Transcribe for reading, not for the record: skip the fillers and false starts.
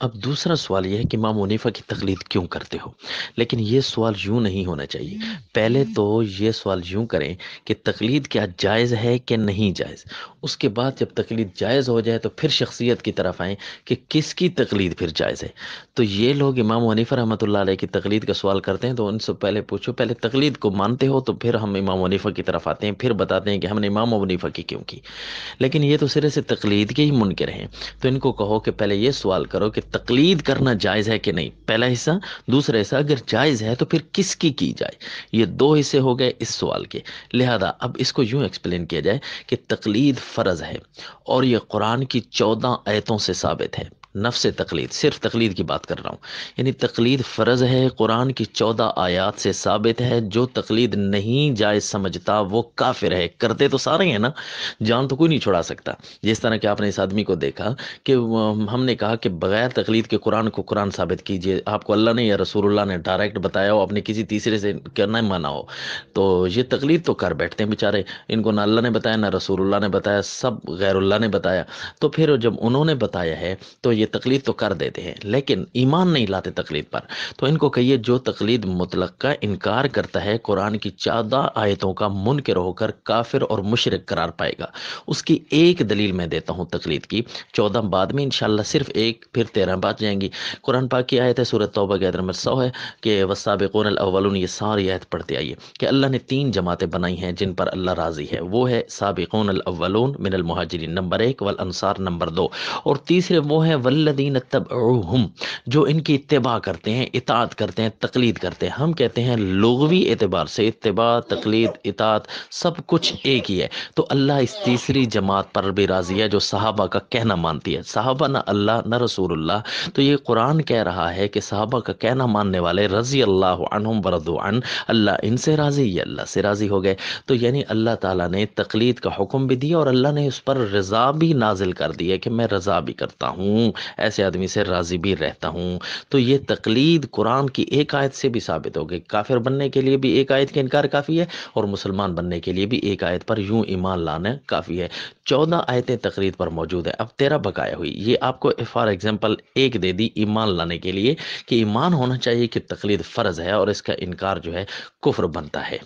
اب دوسرا سوال یہ ہے کہ امام حنیفہ کی تقلید کیوں کرتے ہو؟ لیکن یہ سوال یوں نہیں ہونا چاہیے۔ پہلے تو یہ سوال یوں کریں کہ تقلید کیا جائز ہے کہ نہیں جائز۔ اس کے بعد جب تقلید جائز ہو جائے تو پھر شخصیت کی طرف آئیں کہ کس کی تقلید پھر جائز ہے۔ تو یہ لوگ امام حنیفہ رحمۃ اللہ علیہ کی تقلید کا سوال کرتے ہیں تو ان سے پہلے پوچھو، پہلے تقلید کو مانتے ہو؟ تو پھر ہم امام حنیفہ کی طرف آتے ہیں، پھر بتاتے ہیں کہ ہم نے امام حنیفہ کی کیوں کی۔ لیکن یہ تو سرے سے تقلید کے ہی منکر ہیں۔ تو ان کو کہو کہ پہلے یہ سوال کرو کہ تقلید کرنا جائز ہے کہ نہیں، پہلا حصہ۔ دوسرا حصہ، اگر جائز ہے تو پھر کس کی جائے؟ یہ دو حصے ہو گئے اس سوال کے۔ لہذا اب اس کو یوں ایکسپلین کیا جائے کہ تقلید فرض ہے، اور یہ قرآن کی 14 آیتوں سے ثابت ہے۔ نفس تقلید، صرف تقلید کی بات کر رہا ہوں، یعنی تقلید فرض ہے، قرآن کی 14 آیات سے ثابت ہے۔ جو تقلید نہیں جائز سمجھتا وہ کافر ہے۔ کرتے تو سارے ہیں نا، جان تو کوئی نہیں چھڑا سکتا۔ جس طرح کہ آپ نے اس آدمی کو دیکھا کہ ہم نے کہا کہ بغیر تقلید کے قرآن کو قرآن ثابت کیجئے، آپ کو اللہ نے یا رسول اللہ نے ڈائریکٹ بتایا ہو، اپنے کسی تیسرے سے کرنا مانا ہو، تو یہ تقلید تو کر بیٹھتے ہیں بیچارے۔ ان کو نہ اللہ نے بتایا نہ رسول اللہ نے بتایا، سب غیر اللہ نے بتایا۔ تو پھر جب انہوں نے بتایا ہے تو یہ تقلید تو کر دیتے ہیں، لیکن ایمان نہیں لاتے تقلید پر۔ تو ان کو کہیے جو تقلید مطلق کا انکار کرتا ہے، قرآن کی 14 آیتوں کا منکر ہو کر کافر اور مشرک قرار پائے گا۔ اس کی ایک دلیل میں دیتا ہوں تقلید کی، 14 بعد میں انشاءاللہ، صرف ایک، پھر 13 بات جائیں گی۔ قرآن پاک کی آیت ہے، سورۃ توبہ کی آیت نمبر 100 ہے کہ والسابقون الاولون، یہ ساری آیت پڑھتے آئیے کہ اللہ نے 3 جماعتیں بنائی ہیں جن پر اللہ راضی ہے۔ وہ ہے سابقون الاولون من المہاجرین نمبر 1، والانصار نمبر 2، اور تیسرے وہ ہیں والذین اتبعوہم، جو ان کی اتباع کرتے ہیں، اطاعت کرتے ہیں، تقلید کرتے ہیں۔ ہم کہتے ہیں لغوی اعتبار سے اتباع، تقلید، اطاعت سب کچھ ایک ہی ہے۔ تو اللہ اس تیسری جماعت پر بھی راضی ہے جو صحابہ کا کہنا مانتی ہے۔ صحابہ نہ اللہ نہ رسول اللہ، تو یہ قرآن کہہ رہا ہے کہ صحابہ کا کہنا ماننے والے رضی اللہ عنہم ورضوا عنہ، اللہ ان سے راضی، یہ اللہ سے راضی ہو گئے۔ تو یعنی اللہ تعالیٰ نے تقلید کا حکم بھی دیا اور اللہ نے اس پر رضا بھی نازل کر دی ہے کہ میں رضا بھی کرتا ہوں، ایسے آدمی سے راضی بھی رہتا ہوں۔ تو یہ تقلید قرآن کی ایک آیت سے بھی ثابت ہو گئی۔ کافر بننے کے لیے بھی ایک آیت کا انکار کافی ہے، اور مسلمان بننے کے لیے بھی ایک آیت پر یوں ایمان لانا کافی ہے۔ 14 آیتیں تقلید پر موجود ہے، اب 13 بقایا ہوئی۔ یہ آپ کو فار ایگزامپل ایک دے دی ایمان لانے کے لیے، کہ ایمان ہونا چاہیے کہ تقلید فرض ہے اور اس کا انکار جو ہے کفر بنتا ہے۔